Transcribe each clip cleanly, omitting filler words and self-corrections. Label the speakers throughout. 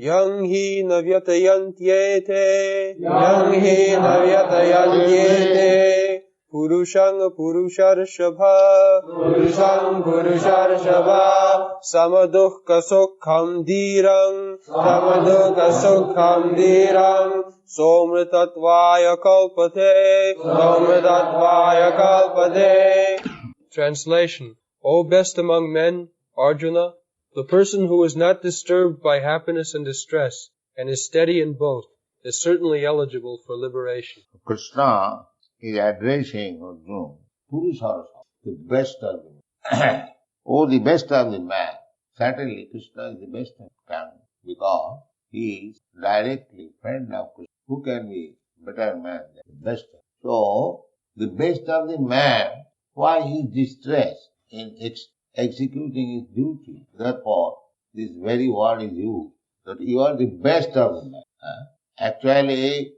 Speaker 1: Yang hi navyatayantyete, yang hi navyatayantyete, purushang purusharshava, purushang purusharshava, samadukha sukham dhirang, samadukha sukham dhirang, somritatvaya kalpate, somritatvaya kalpate. Translation. O best among men, Arjuna, the person who is not disturbed by happiness and distress and is steady in both is certainly eligible for liberation.
Speaker 2: Krishna is addressing Arjuna, Purusharasa, the best of the man. Oh, the best of the man. Certainly Krishna is the best of man because he is directly friend of Krishna. Who can be better man than the best? So, the best of the man, why he is distressed in executing his duty. Therefore, this very word is used, that you are the best of the man. Actually,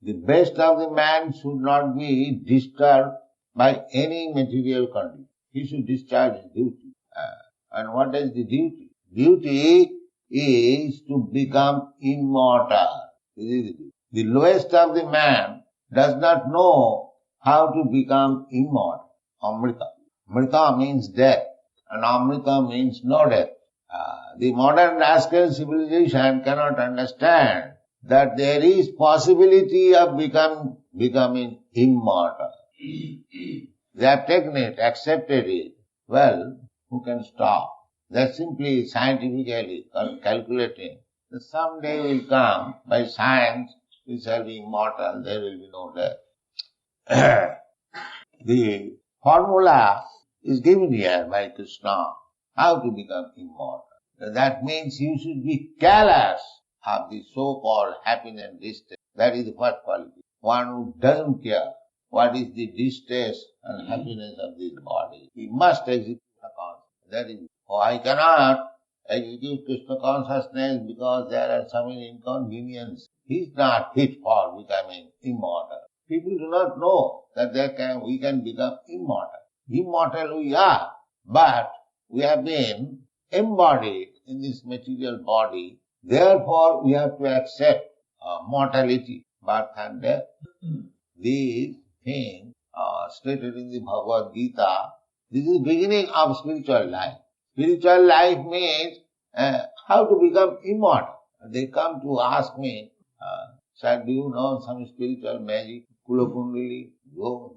Speaker 2: the best of the man should not be disturbed by any material condition. He should discharge his duty. And what is the duty? Duty is to become immortal. This is the duty. The lowest of the man does not know how to become immortal. Amrita. Amrita means death, and Amrita means no death. The modern rascal civilization cannot understand that there is possibility of becoming immortal. They have taken it, accepted it. Well, who can stop? They are simply scientifically calculating that someday will come, by science, we shall be immortal, there will be no death. The formula is given here by Krishna, how to become immortal. That means you should be careless of the so-called happiness and distress. That is the first quality. One who doesn't care what is the distress and happiness of this body. He must execute Krishna consciousness. That is, I cannot execute Krishna consciousness because there are so many inconveniences. He is not fit for becoming immortal. People do not know that we can become immortal. Immortal we are, but we have been embodied in this material body. Therefore, we have to accept mortality, birth and death. These things stated in the Bhagavad Gita. This is the beginning of spiritual life. Spiritual life means how to become immortal. They come to ask me, sir, do you know some spiritual magic? Kula Kundali,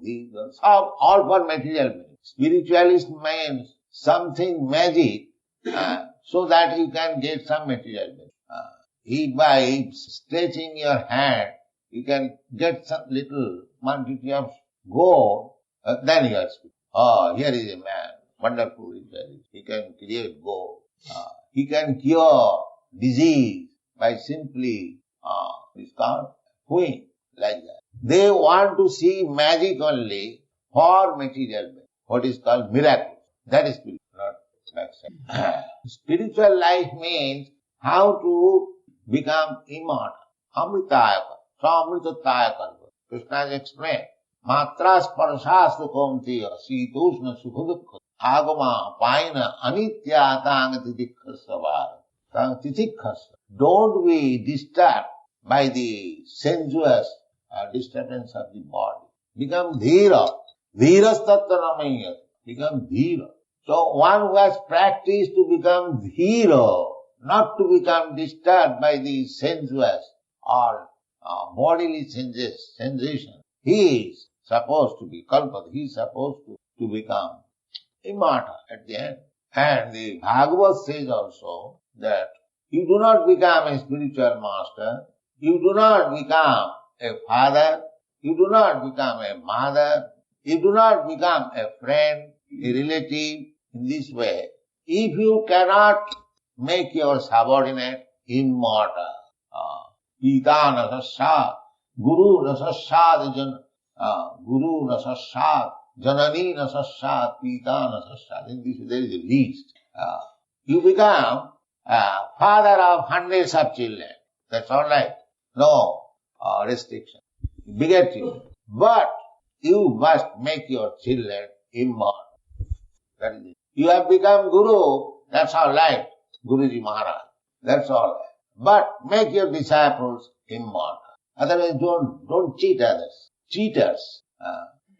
Speaker 2: these, all for material means. Spiritualist means something magic so that you can get some material benefit. By stretching your hand, you can get some little quantity of gold, then you are spiritual. Oh, here is a man, wonderful intelligence. He can create gold. He can cure disease by simply doing like that. They want to see magic only for material benefit. What is called miracle. That is spiritual, not backside. Spiritual life means how to become immortal. Amritaya karma. So amritataya karma. Krishna has explained. Matra sparshasta komtiya sitoshna sukhadukha agama paina anitya tang titikhasa. Don't be disturbed by the sensuous disturbance of the body. Become dhira. Dhiras tattva. Become dhira. So one who has practiced to become dhira, not to become disturbed by the sensuous or bodily sensation, he is supposed to be kalpat, he is supposed to become immortal at the end. And the Bhagavad says also that you do not become a spiritual master, you do not become a father, you do not become a mother, you do not become a friend, a relative in this way. If you cannot make your subordinate immortal, Pita nasasat, Guru nasasat, Guru nasasat, Janani nasasat, Pita nasasat. In this there is a least. You become father of hundreds of children. That's all right. No restriction. Beget children. But you must make your children immortal. That is it. You have become Guru, that's all right. Guruji Maharaj. That's all right. but make your disciples immortal. Otherwise, don't cheat others. Cheaters.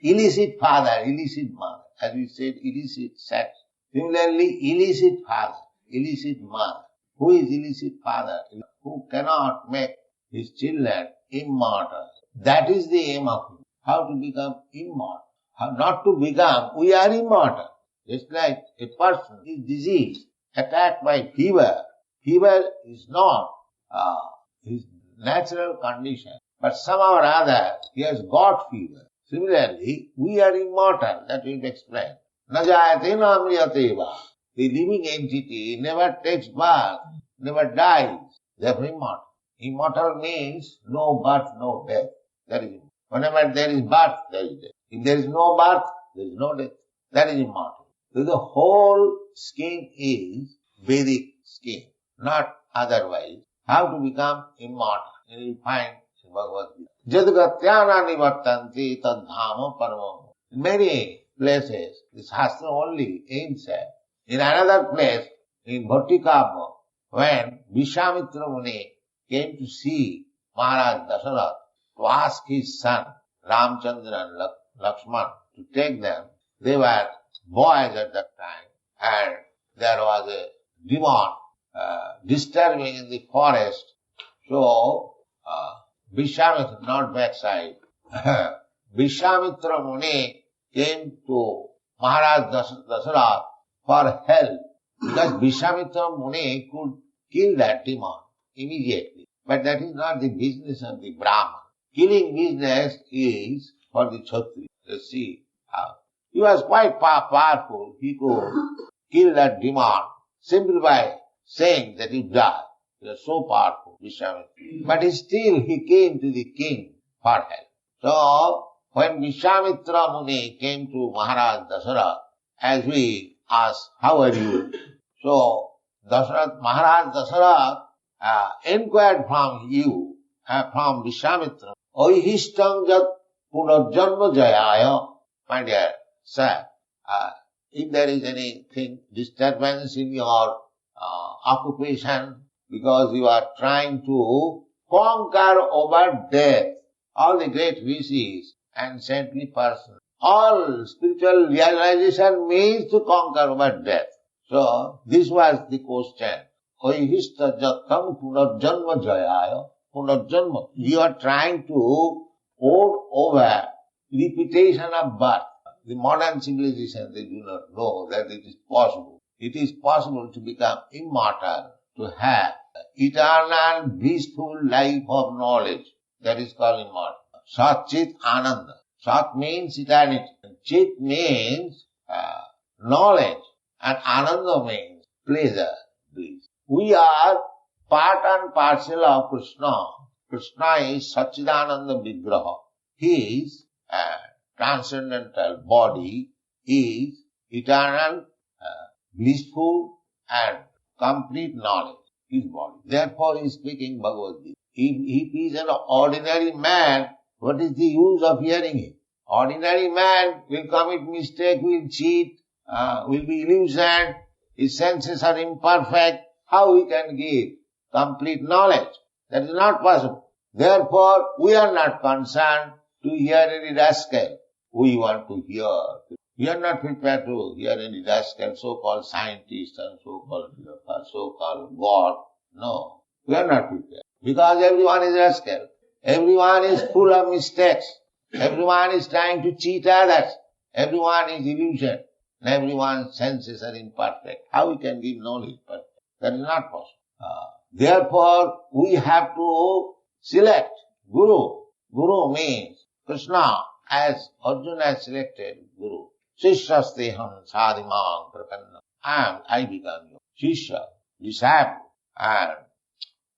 Speaker 2: Illicit father, illicit mother. As we said, illicit sex. Similarly, illicit father, illicit mother. Who is illicit father? Who cannot make his children immortal. That is the aim of him. How to become immortal. How not to become, we are immortal. Just like a person is diseased, attacked by fever. Fever is not his natural condition. But somehow or other, he has got fever. Similarly, we are immortal. That will be explained. Najayate na amriyateva. The living entity never takes birth, never dies. Therefore immortal. Immortal means no birth, no death. That is immortal. Whenever there is birth, there is death. If there is no birth, there is no death. That is immortal. So the whole scheme is Vedic scheme, not otherwise. How to become immortal? You will find in Bhagavad Gita. Jadgatyana nivartanti tadhama paramo. In many places, the Shastra only aims at. In another place, in Bhattikabha, when Vishwamitra Muni came to see Maharaj Dasarath to ask his son Ramchandra and Lakshman to take them, they were boys at that time, and there was a demon disturbing in the forest. So, Vishwamitra, not backside, Vishwamitra Muni came to Maharaj Dasarath for help, because Vishwamitra Muni could kill that demon immediately. But that is not the business of the Brahman. Killing business is for the Kshatriya. You see how. He was quite powerful. He could kill that demon simply by saying that he died. He was so powerful, Vishwamitra. But still he came to the king for help. So, when Vishwamitra Muni came to Maharaj Dasarath, as we asked, how are you? So, Maharaj Dasarath inquired from you, from Vishwamitra, Oihishtam jat punarjanma jayaya. My dear sir, if there is anything, disturbance in your occupation, because you are trying to conquer over death, all the great rishis and saintly persons, all spiritual realization means to conquer over death. So, this was the question. Oihishta jatam punarjanma jayaya. Punarjanma. You are trying to hold over repetition of birth. The modern civilization, they do not know that it is possible. It is possible to become immortal, to have eternal, blissful life of knowledge. That is called immortal. Sat Chit Ananda. Sat means eternity. Chit means knowledge. And Ananda means pleasure, bliss. We are part and parcel of Krishna. Krishna is Satchidananda Vigraha. His transcendental body is eternal, blissful and complete knowledge. His body. Therefore he is speaking Bhagavad Gita. If he is an ordinary man, what is the use of hearing him? Ordinary man will commit mistake, will cheat, will be illusioned, his senses are imperfect. How he can give complete knowledge? That is not possible. Therefore, we are not concerned to hear any rascal. We want to hear. We are not prepared to hear any rascal, so-called scientist and so-called God. No, we are not prepared. Because everyone is rascal. Everyone is full of mistakes. Everyone is trying to cheat others. Everyone is illusion. Everyone's senses are imperfect. How we can give knowledge? But that is not possible. Therefore, we have to select Guru. Guru means Krishna, as Arjuna has selected Guru. Shishyasteham sadhimam prapanna. And I become your Shishya, disciple, and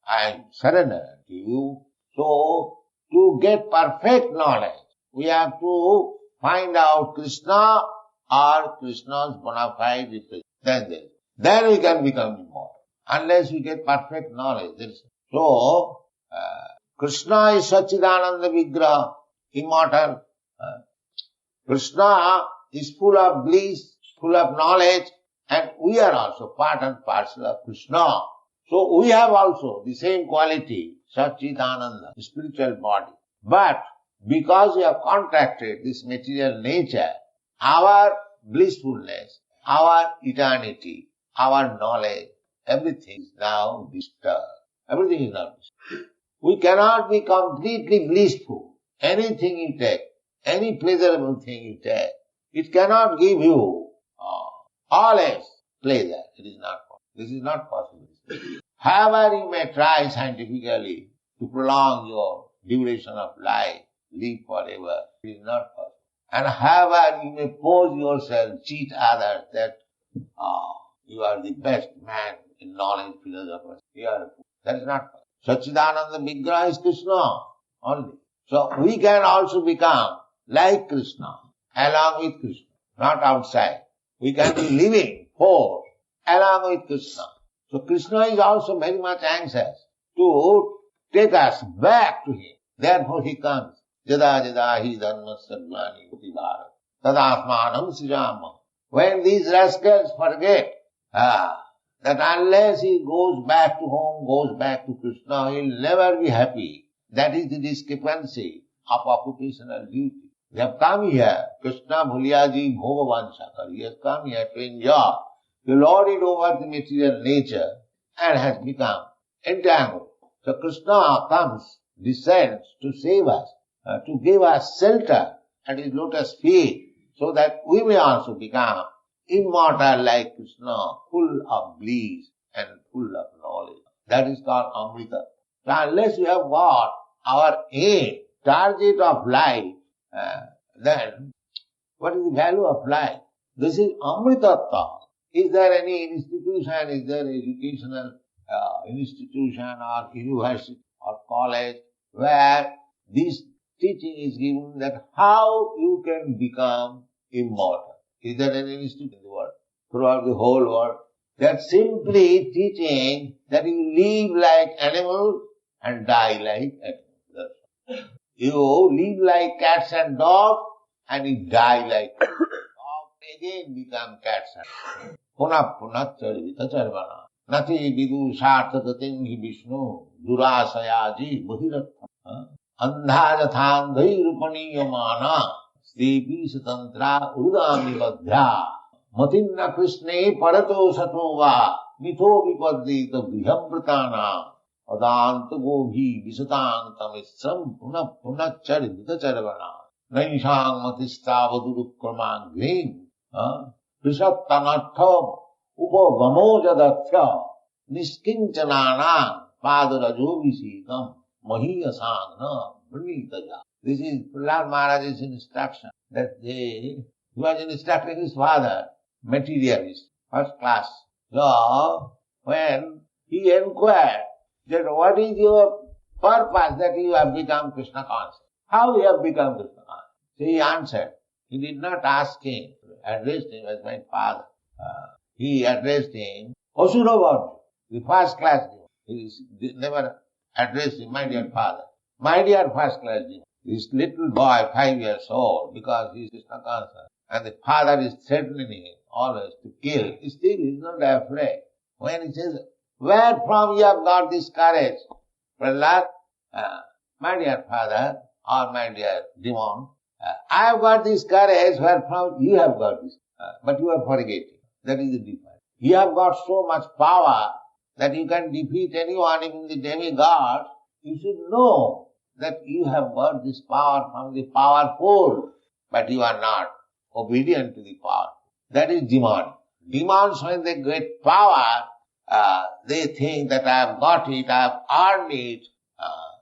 Speaker 2: I surrender to you. So, to get perfect knowledge, we have to find out Krishna or Krishna's bona fide representation. Then we can become immortal. Unless we get perfect knowledge. So, Krishna is Satchidananda Vigraha, immortal. Krishna is full of bliss, full of knowledge, and we are also part and parcel of Krishna. So we have also the same quality, Satchidananda, spiritual body. But because we have contracted this material nature, our blissfulness, our eternity, our knowledge, everything is now disturbed. Everything is now disturbed. We cannot be completely blissful. Anything you take, any pleasurable thing you take, it cannot give you always pleasure. It is not possible. This is not possible. However you may try scientifically to prolong your duration of life, live forever, it is not possible. And however you may pose yourself, cheat others that you are the best man in knowledge, philosopher. That is not possible. Satchidananda Vigraha is Krishna only. So we can also become like Krishna, along with Krishna, not outside. We can be living force along with Krishna. So Krishna is also very much anxious to take us back to Him. Therefore He comes. Jada jada hi dharmasya glani uti bharat tadasmanam srijama. When these rascals forget that unless he goes back to home, goes back to Krishna, he will never be happy. That is the discrepancy of occupational duty. They have come here, Krishna Bhuliyaji Bhagavansakar. He has come here to enjoy. He lorded over the material nature and has become entangled. So Krishna comes, descends to save us, to give us shelter at His lotus feet, so that we may also become immortal like Krishna, full of bliss and full of knowledge. That is called Amrita. So unless we have got our aim, target of life, then what is the value of life? This is Amritattva. Is there any institution, is there educational institution or university or college where this teaching is given that how you can become immortal? Is there any institute in the world, throughout the whole world? They are simply teaching that you live like animals and die like animals. You live like cats and dogs and you die like dogs. Dogs again become cats and dogs. Punah punah charvita charvana. Nati vidu sarthatatim hi Vishnu durasayaji bahirattha. Andha jathandhai rupaniyamana Devi Satantra Udami Vadhya Matinna Krishne Parato Satova Mitho Vipadita Brihampratana Adanta Gobhi Visatanta Misram Puna Puna Charvita Charvana Naishang Matistavadurukramang Grim Prishattanatha Upavamo Jadatya Niskincanana Padarajovisikam Mahiyasangna Brunitaja. This is Prahlad Maharaj's instruction, that he was instructing his father, materialist, first class. So, when he inquired that what is your purpose that you have become Krishna conscious? How you have become Krishna conscious? So he answered. He did not ask him, addressed him as my father. He addressed him, Asuravarma, the first class. He never addressed him, my dear father. My dear first class. This little boy, 5 years old, because he is Krishna conscious, and the father is threatening him always to kill, still he is not afraid. When he says, where from you have got this courage? Prahlad, my dear father, or my dear demon, I have got this courage, where from you have got this, but you are forgetting. That is the difference. You have got so much power that you can defeat anyone, even the demigod. You should know that you have got this power from the powerful, but you are not obedient to the power. That is demon. Demons, when they get power, they think that I have got it, I have earned it,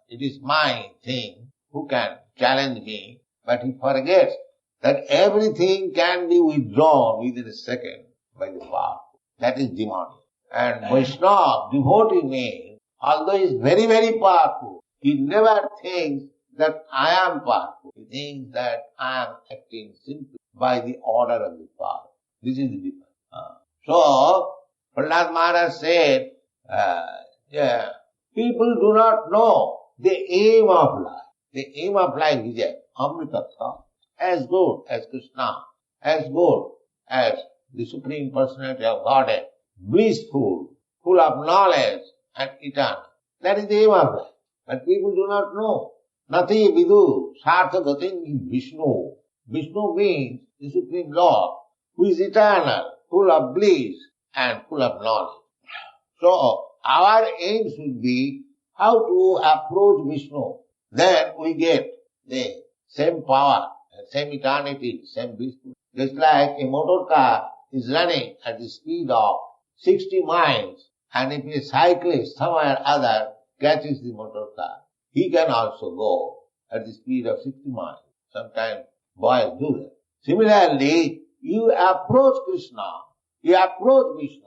Speaker 2: it is my thing, who can challenge me? But he forgets that everything can be withdrawn within a second by the power. That is demonic. And Vaishnava, devotee means, although he is very, very powerful, he never thinks that I am powerful. He thinks that I am acting simply by the order of the power. This is the difference. So, Prahlad Maharaj said, people do not know the aim of life. The aim of life is Amritattva, as good as Krishna, as good as the Supreme Personality of Godhead, blissful, full of knowledge, and eternal. That is the aim of life. But people do not know. Nati vidu sarthagatin Vishnu. Vishnu means the Supreme Lord, who is eternal, full of bliss and full of knowledge. So, our aim should be how to approach Vishnu. Then we get the same power, same eternity, same bliss. Just like a motor car is running at the speed of 60 miles, and if a cyclist somewhere or other catches the motor car, he can also go at the speed of 60 miles. Sometimes boys do that. Similarly, you approach Krishna, you approach Vishnu,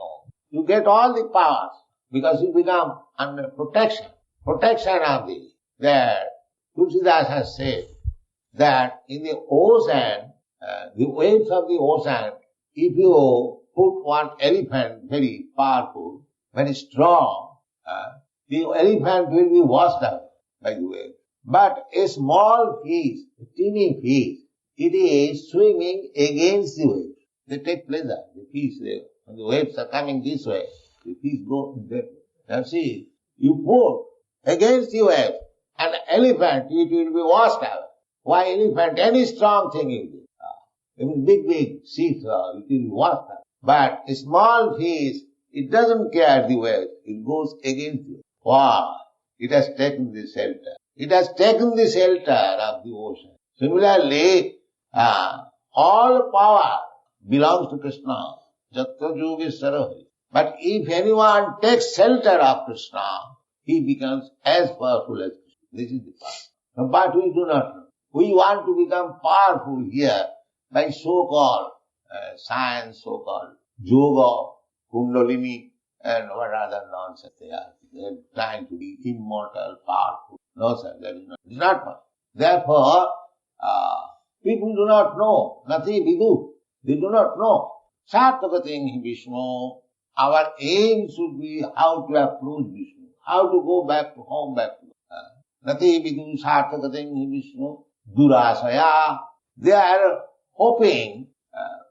Speaker 2: you get all the powers because you become under protection of the. There, Tulsidas has said that in the ocean, the waves of the ocean, if you put one elephant very powerful, very strong, the elephant will be washed away by the waves. But a small fish, a teeny fish, it is swimming against the waves. They take pleasure. The fish, when the waves are coming this way, the fish go in that way. Now see, you put against the waves an elephant, it will be washed away. Why elephant? Any strong thing you do. Even big ships, it will be washed away. But a small fish, it doesn't care the waves. It goes against it. Why? It has taken the shelter. It has taken the shelter of the ocean. Similarly, all power belongs to Krishna. Jatra Yogeshwara. But if anyone takes shelter of Krishna, he becomes as powerful as Krishna. This is the power. But we do not know. We want to become powerful here by so-called science, so-called yoga, kundalini, and what other nonsense they are. They are trying to be immortal, powerful. No, sir, that is not. It is not possible. Therefore, people do not know. Nati vidu. They do not know. Sarthagating Vishnu. Our aim should be how to approach Vishnu, how to go back to home, back to Nati vidu sarthagating Vishnu. Durasaya. They are hoping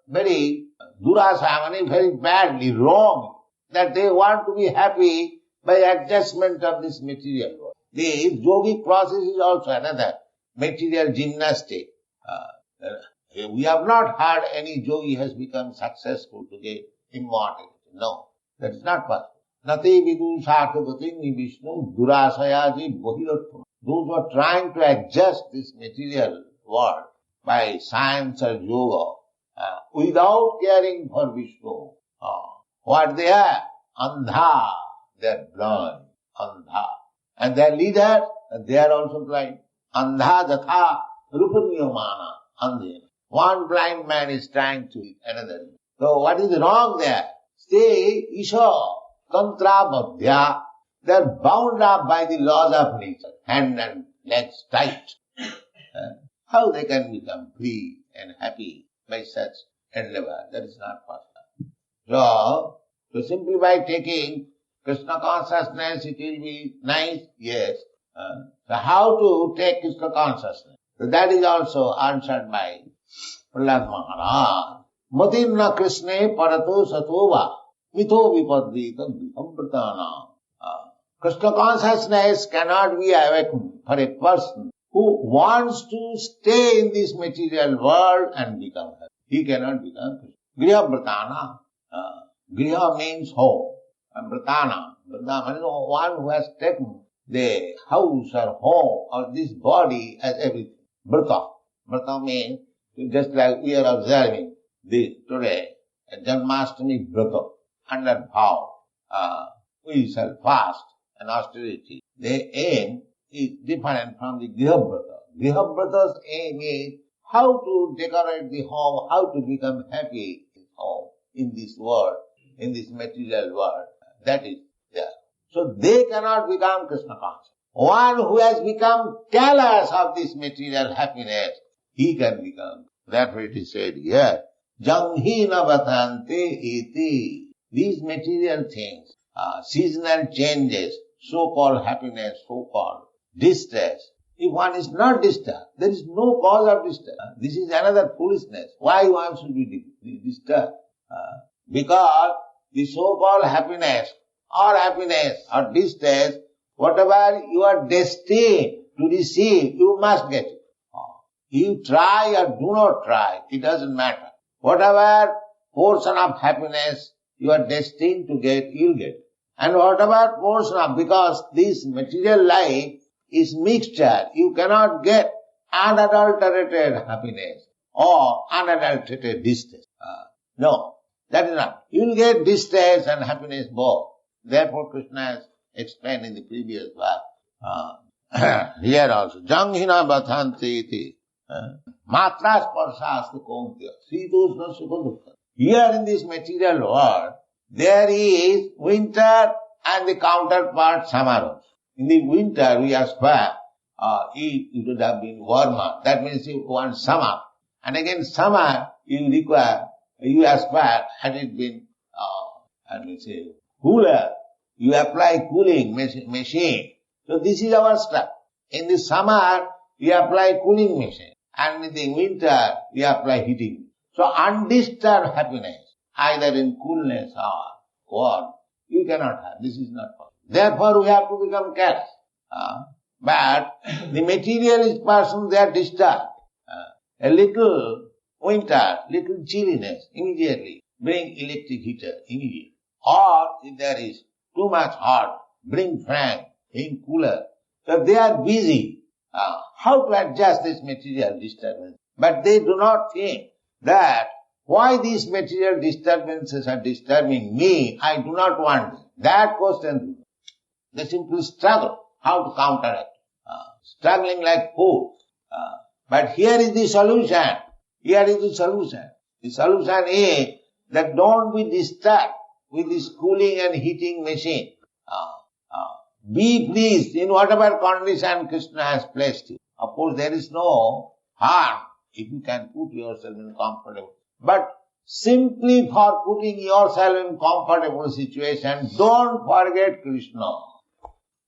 Speaker 2: very durasaya, very badly, wrong, that they want to be happy by adjustment of this material world. The yogic process is also another material gymnastic. We have not heard any yogi has become successful to get immortality. No, that is not possible. Nati vidu sarthagating Vishnu durasayaji bohiratma. Those who are trying to adjust this material world by science or yoga, without caring for Vishnu, what they are? Andha. They are blind. Andha. And their leader, they are also blind. Andha datha rupanyamana. Andha. One blind man is trying to eat another. So what is wrong there? Stay isha tantra madhya. They are bound up by the laws of nature. Hand and legs tight. How they can become free and happy by such endeavor? That is not possible. So simply by taking Krishna consciousness, it will be nice, yes. So how to take Krishna consciousness? So that is also answered by Prahlad Maharaj. Matimna Krishne parato satova mitho vipadrita amritana. Krishna consciousness cannot be awakened for a person who wants to stay in this material world and become happy. He cannot become Krishna. Griha Bratana. Griha means home. And Bratana means one who has taken the house or home or this body as everything. Brata. Brata means just like we are observing this today, Janmashtami Brata, under vow. We shall fast and austerity. The aim is different from the Grihabrata. Grihabrata's aim is how to decorate the home, how to become happy in home, in this world, in this material world. That is there. So they cannot become Krishna conscious. One who has become callous of this material happiness, he can become. Therefore it is said here, Janghina Vatante iti. These material things, seasonal changes, so-called happiness, so-called distress. If one is not disturbed, there is no cause of distress. This is another foolishness. Why one should be disturbed? Because the so-called happiness or happiness or distress, whatever you are destined to receive, you must get it. You try or do not try, it doesn't matter. Whatever portion of happiness you are destined to get, you'll get. And whatever portion of, because this material life is mixture, you cannot get unadulterated happiness or unadulterated distress. No, that is not. You will get distress and happiness both. Therefore Krishna has explained in the previous verse. Here also, Janghina Bhathanti iti. Matras Parsastu Kontya. Sitoshna Sukha Dukkha. Here in this material world, there is winter and the counterpart summer. In the winter we aspire, it would have been warmer. That means you want summer. And again summer you aspire, had it been, cooler. You apply cooling machine. So this is our stuff. In the summer, we apply cooling machine. And in the winter, we apply heating. So undisturbed happiness, either in coolness or warmth, you cannot have. This is not possible. Therefore, we have to become careless. But the materialist person, they are disturbed. A little winter, little chilliness, immediately bring electric heater, immediately. Or if there is too much hot, bring fan, bring cooler. So they are busy how to adjust this material disturbance. But they do not think that why these material disturbances are disturbing me, I do not want them. That question, they simply struggle how to counteract. Struggling like fools. But here is the solution. Here is the solution. The solution is that don't be disturbed with this cooling and heating machine. Be pleased in whatever condition Krishna has placed you. Of course, there is no harm if you can put yourself in comfortable. But simply for putting yourself in comfortable situation, don't forget Krishna.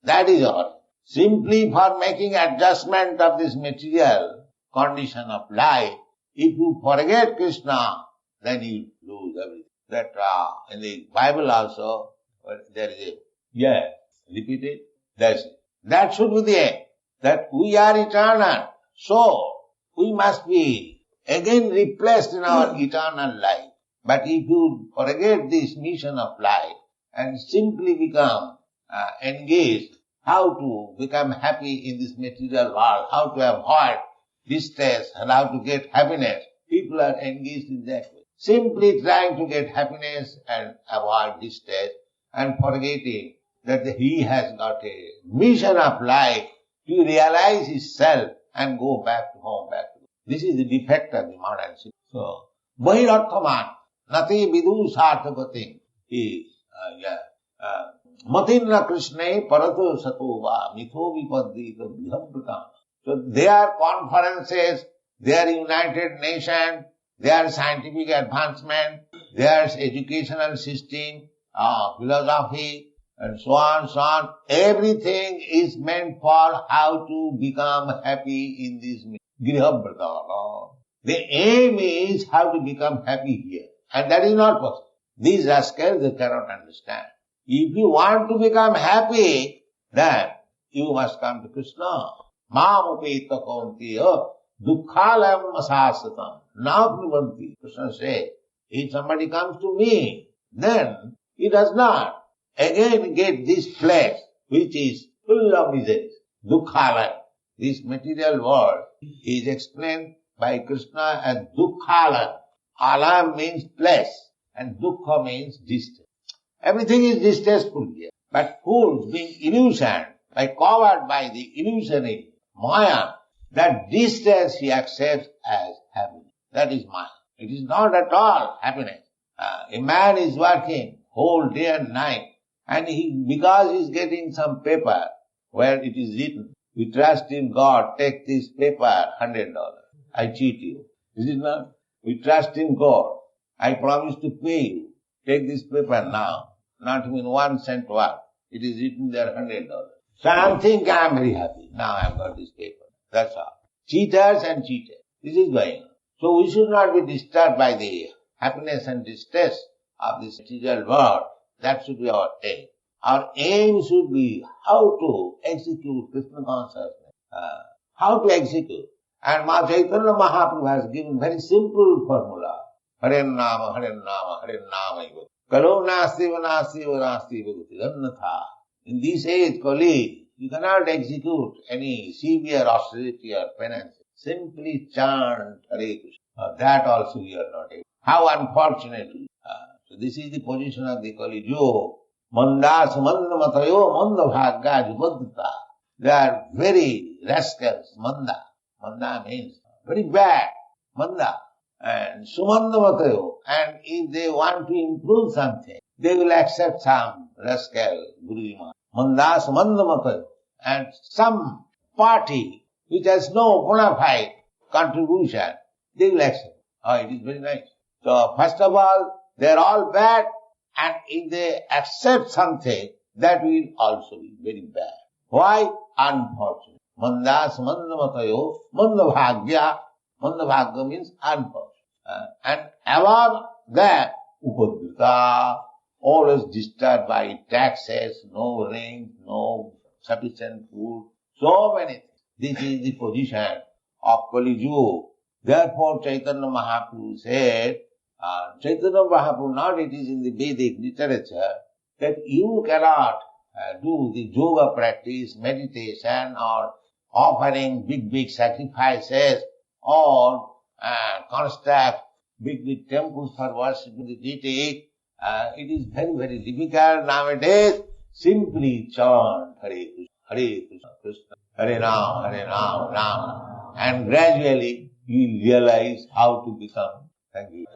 Speaker 2: That is all. Simply for making adjustment of this material condition of life, if you forget Krishna, then you lose everything. That in the Bible also, there is a, repeat it, that's it. That should be the aim, that we are eternal. So, we must be again replaced in our eternal life. But if you forget this mission of life and simply become engaged, how to become happy in this material world, how to avoid distress and how to get happiness, people are engaged in that way. Simply trying to get happiness and avoid distress and forgetting that he has got a mission of life to realize his self and go back to home, This is the defect of the modern system. So, Bahirarthaman, Nati Vidu Sarthapati, Matinna Krishna Parato Satova, Mitho Vipadita Bhihamprata. So, their conferences, their United Nations, their scientific advancement, their educational system, philosophy, and so on, everything is meant for how to become happy in this Grihabrata. The aim is how to become happy here. And that is not possible. These rascals, they cannot understand. If you want to become happy, then you must come to Krishna. Mamupeta kauntiya dukkhalam asasatan naprivanti. Krishna says, if somebody comes to me, then he does not again get this place which is full of miseries. Dukkhalam. This material world is explained by Krishna as dukkhalam. Alam means place and dukkha means distance. Everything is distasteful here. But fools being illusioned, covered by the illusionary Maya, that distance he accepts as happiness. That is Maya. It is not at all happiness. A man is working whole day and night, and because he is getting some paper where it is written, we trust in God, take this paper, $100. I cheat you. Is it not? We trust in God. I promise to pay you. Take this paper now. Not even 1 cent worth. It is written there $100. So I think I am very happy. Now I have got this paper. That's all. Cheaters and cheaters. This is going on. So we should not be disturbed by the happiness and distress of this material world. That should be our aim. Our aim should be how to execute Krishna consciousness. How to execute. And Chaitanya Mahaprabhu has given very simple formula. Hare Nama, Hare Nama, Hare Nama. Kalo nasti vanasti vanasti bhagati annatha. In this age, Kali, you cannot execute any severe austerity or penance. Simply chant Hare Krishna. That also we are not able. How unfortunate. So this is the position of the Kali Yuga. Mandas manda matayo manda bhagga jubadita. They are very rascals. Manda. Manda means very bad. Manda. And sumanda matayo. And if they want to improve something, they will accept some rascal Guruji. Mandas manda matayo. And some party which has no bona fide contribution, they will accept. Oh, it is very nice. So first of all, they are all bad. And if they accept something, that will also be very bad. Why? Unfortunate. Mandas manda matayo, manda bhagya. Manda bhagya means unfortunate. And above that, upadrita, always disturbed by taxes, no rain, no sufficient food, so many things. This is the position of Kali Yuga. Therefore, Chaitanya Mahaprabhu said, Chaitanya Mahaprabhu, not it is in the Vedic literature, that you cannot do the yoga practice, meditation, or offering big sacrifices, or construct big temples for worshipping the deity. It is very difficult nowadays. Simply chant Hare Krishna, Krishna, Hare Rama, Rama. And gradually you will realize how to become. Thank you.